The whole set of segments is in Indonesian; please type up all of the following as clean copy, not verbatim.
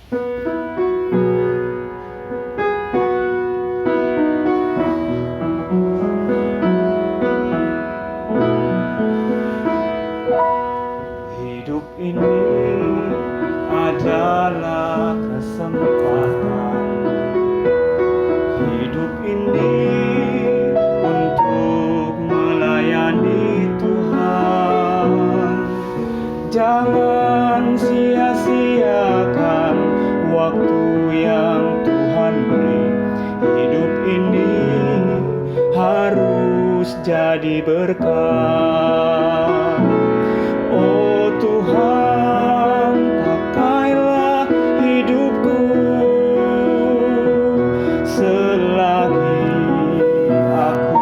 Hidup ini adalah kesempatan. Hidup ini untuk melayani Tuhan. Jangan sia-siakan waktu yang Tuhan beri. Hidup ini harus jadi berkat. Oh Tuhan, pakailah hidupku selagi aku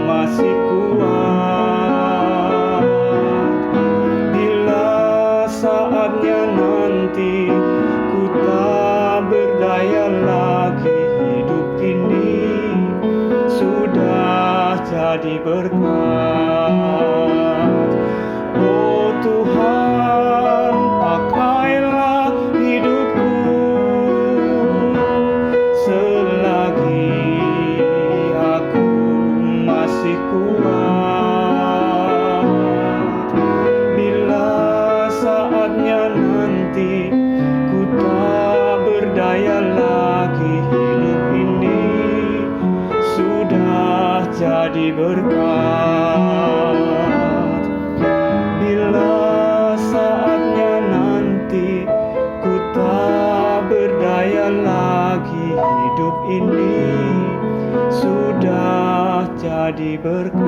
masih kuat. Bila saatnya nanti ku tak berdaya lagi, hidup ini sudah jadi berkat. Oh Tuhan, pakailah hidupku selagi aku masih kuat. Bila saatnya nanti ku tak berdaya lagi, hidup ini sudah jadi berkat. Bila saatnya nanti ku tak berdaya lagi, hidup ini sudah jadi berkat.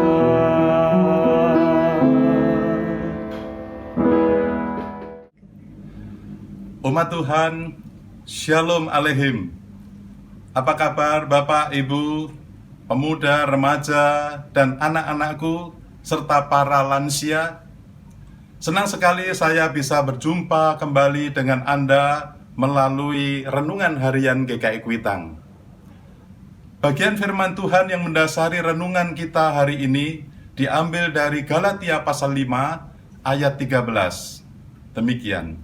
Umat Tuhan, Shalom Aleichem. Apa kabar Bapak, Ibu, pemuda, remaja, dan anak-anakku, serta para lansia? Senang sekali saya bisa berjumpa kembali dengan Anda melalui Renungan Harian GKI Kuitang. Bagian firman Tuhan yang mendasari renungan kita hari ini diambil dari Galatia pasal 5 ayat 13. Demikian.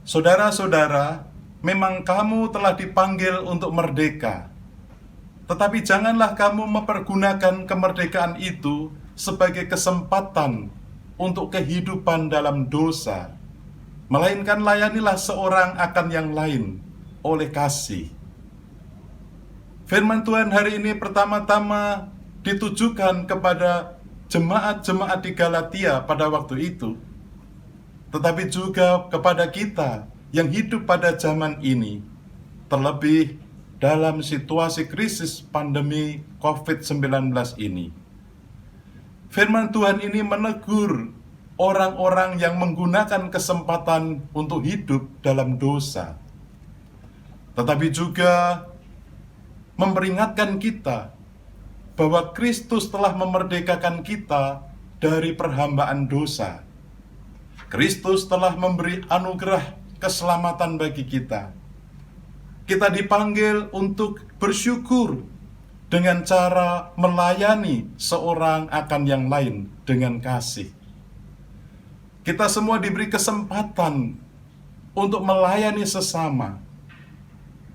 Saudara-saudara, memang kamu telah dipanggil untuk merdeka. Tetapi janganlah kamu mempergunakan kemerdekaan itu sebagai kesempatan untuk kehidupan dalam dosa, melainkan layanilah seorang akan yang lain oleh kasih. Firman Tuhan hari ini pertama-tama ditujukan kepada jemaat-jemaat di Galatia pada waktu itu, tetapi juga kepada kita yang hidup pada zaman ini, terlebih dalam situasi krisis pandemi COVID-19 ini. Firman Tuhan ini menegur orang-orang yang menggunakan kesempatan untuk hidup dalam dosa, tetapi juga memperingatkan kita bahwa Kristus telah memerdekakan kita dari perhambaan dosa. Kristus telah memberi anugerah keselamatan bagi kita. Kita dipanggil untuk bersyukur dengan cara melayani seorang akan yang lain dengan kasih. Kita semua diberi kesempatan untuk melayani sesama.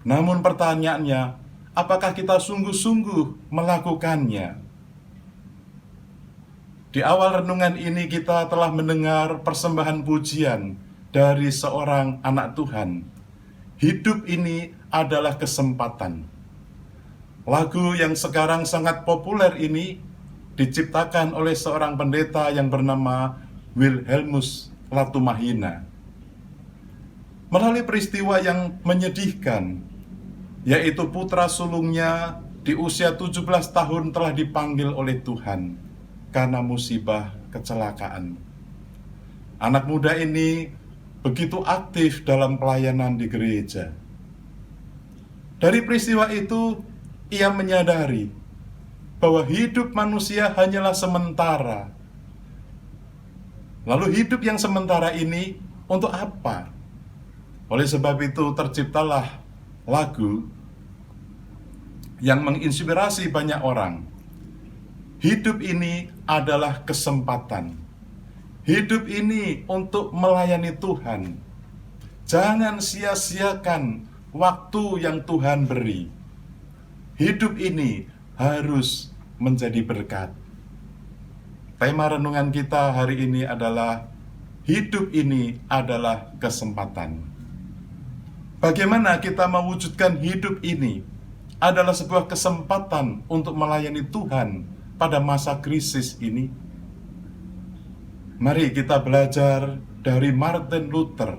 Namun pertanyaannya, apakah kita sungguh-sungguh melakukannya? Di awal renungan ini kita telah mendengar persembahan pujian dari seorang anak Tuhan. Hidup ini adalah kesempatan. Lagu yang sekarang sangat populer ini diciptakan oleh seorang pendeta yang bernama Wilhelmus Latumahina. Melalui peristiwa yang menyedihkan, yaitu putra sulungnya di usia 17 tahun telah dipanggil oleh Tuhan karena musibah kecelakaan. Anak muda ini begitu aktif dalam pelayanan di gereja. Dari peristiwa itu, ia menyadari bahwa hidup manusia hanyalah sementara. Lalu hidup yang sementara ini untuk apa? Oleh sebab itu terciptalah lagu yang menginspirasi banyak orang. Hidup ini adalah kesempatan. Hidup ini untuk melayani Tuhan. Jangan sia-siakan waktu yang Tuhan beri. Hidup ini harus menjadi berkat. Tema renungan kita hari ini adalah hidup ini adalah kesempatan. Bagaimana kita mewujudkan hidup ini adalah sebuah kesempatan untuk melayani Tuhan pada masa krisis ini. Mari kita belajar dari Martin Luther,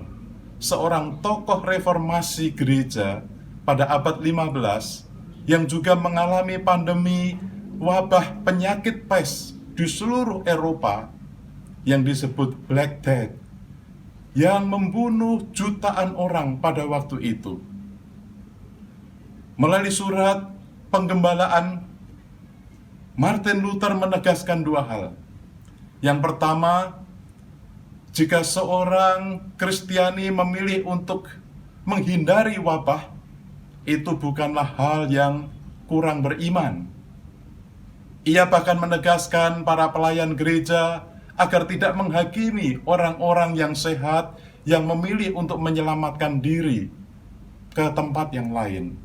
seorang tokoh reformasi gereja pada abad 15 yang juga mengalami pandemi wabah penyakit pes di seluruh Eropa yang disebut Black Death, yang membunuh jutaan orang pada waktu itu. Melalui surat penggembalaan, Martin Luther menegaskan dua hal. Yang pertama, jika seorang Kristiani memilih untuk menghindari wabah, itu bukanlah hal yang kurang beriman. Ia bahkan menegaskan para pelayan gereja agar tidak menghakimi orang-orang yang sehat yang memilih untuk menyelamatkan diri ke tempat yang lain.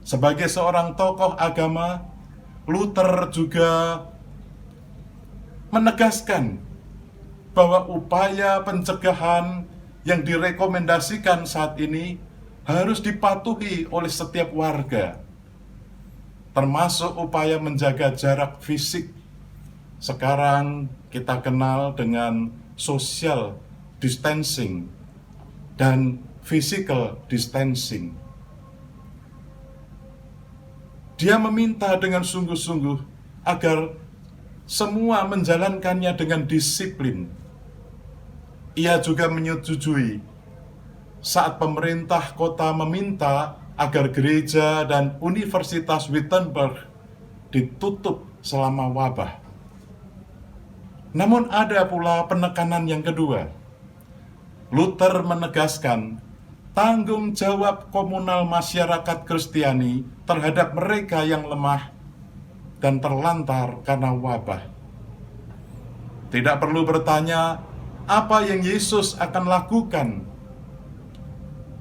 Sebagai seorang tokoh agama, Luther juga menegaskan bahwa upaya pencegahan yang direkomendasikan saat ini harus dipatuhi oleh setiap warga, termasuk upaya menjaga jarak fisik. Sekarang kita kenal dengan social distancing dan physical distancing. Dia meminta dengan sungguh-sungguh agar semua menjalankannya dengan disiplin. Ia juga menyetujui saat pemerintah kota meminta agar gereja dan Universitas Wittenberg ditutup selama wabah. Namun ada pula penekanan yang kedua. Luther menegaskan tanggung jawab komunal masyarakat Kristiani terhadap mereka yang lemah dan terlantar karena wabah. Tidak perlu bertanya apa yang Yesus akan lakukan.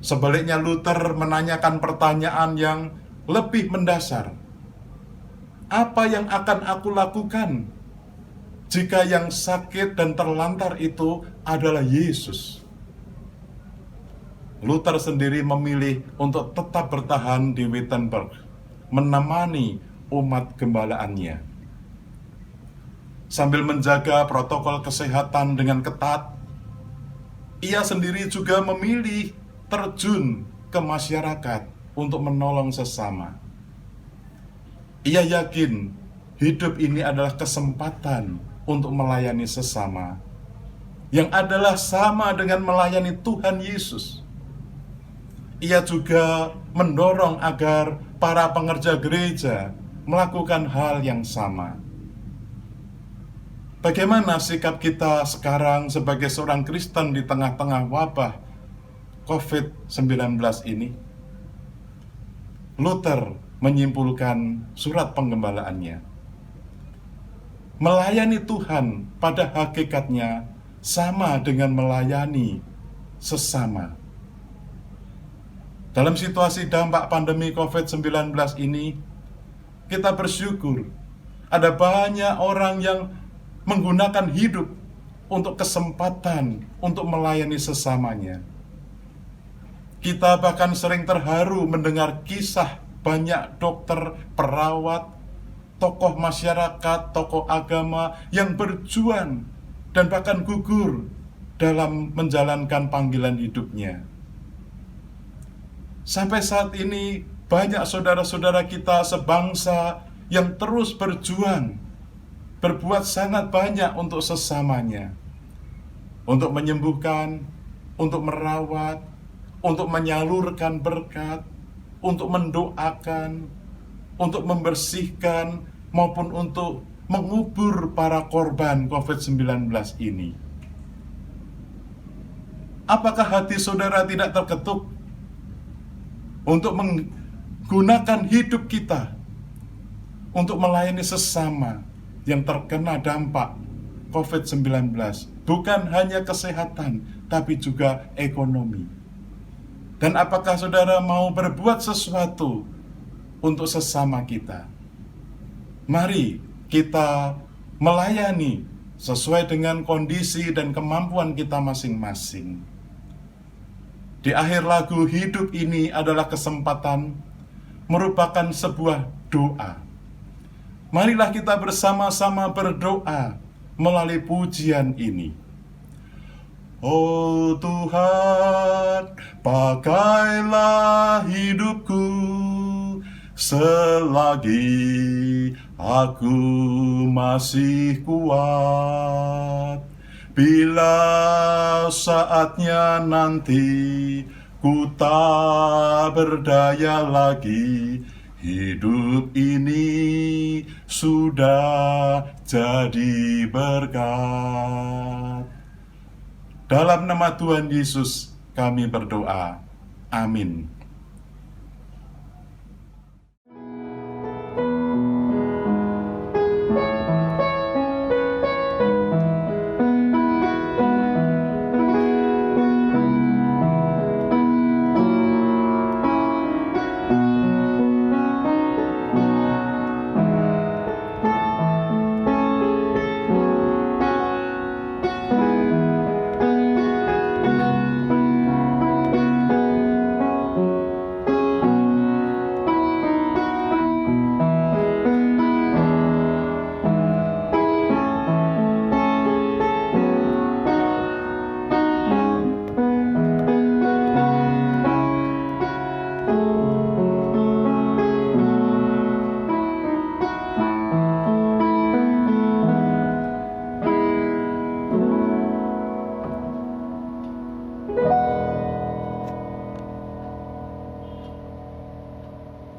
Sebaliknya Luther menanyakan pertanyaan yang lebih mendasar. Apa yang akan aku lakukan jika yang sakit dan terlantar itu adalah Yesus? Luther sendiri memilih untuk tetap bertahan di Wittenberg, menemani umat gembalaannya. Sambil menjaga protokol kesehatan dengan ketat, ia sendiri juga memilih terjun ke masyarakat untuk menolong sesama. Ia yakin hidup ini adalah kesempatan untuk melayani sesama, yang adalah sama dengan melayani Tuhan Yesus. Ia juga mendorong agar para pengerja gereja melakukan hal yang sama. Bagaimana sikap kita sekarang sebagai seorang Kristen di tengah-tengah wabah COVID-19 ini? Luther menyimpulkan surat penggembalaannya. Melayani Tuhan pada hakikatnya sama dengan melayani sesama. Dalam situasi dampak pandemi COVID-19 ini, kita bersyukur ada banyak orang yang menggunakan hidup untuk kesempatan untuk melayani sesamanya. Kita bahkan sering terharu mendengar kisah banyak dokter, perawat, tokoh masyarakat, tokoh agama yang berjuang dan bahkan gugur dalam menjalankan panggilan hidupnya. Sampai saat ini banyak saudara-saudara kita sebangsa yang terus berjuang, berbuat sangat banyak untuk sesamanya, untuk menyembuhkan, untuk merawat, untuk menyalurkan berkat, untuk mendoakan, untuk membersihkan, maupun untuk mengubur para korban COVID-19 ini. Apakah hati saudara tidak terketuk untuk menggunakan hidup kita untuk melayani sesama yang terkena dampak COVID-19? Bukan hanya kesehatan, tapi juga ekonomi. Dan apakah saudara mau berbuat sesuatu untuk sesama kita? Mari kita melayani sesuai dengan kondisi dan kemampuan kita masing-masing. Di akhir lagu, hidup ini adalah kesempatan, merupakan sebuah doa. Marilah kita bersama-sama berdoa melalui pujian ini. Oh Tuhan, pakailah hidupku selagi aku masih kuat. Bila saatnya nanti ku tak berdaya lagi, hidup ini sudah jadi berkat. Dalam nama Tuhan Yesus kami berdoa. Amin.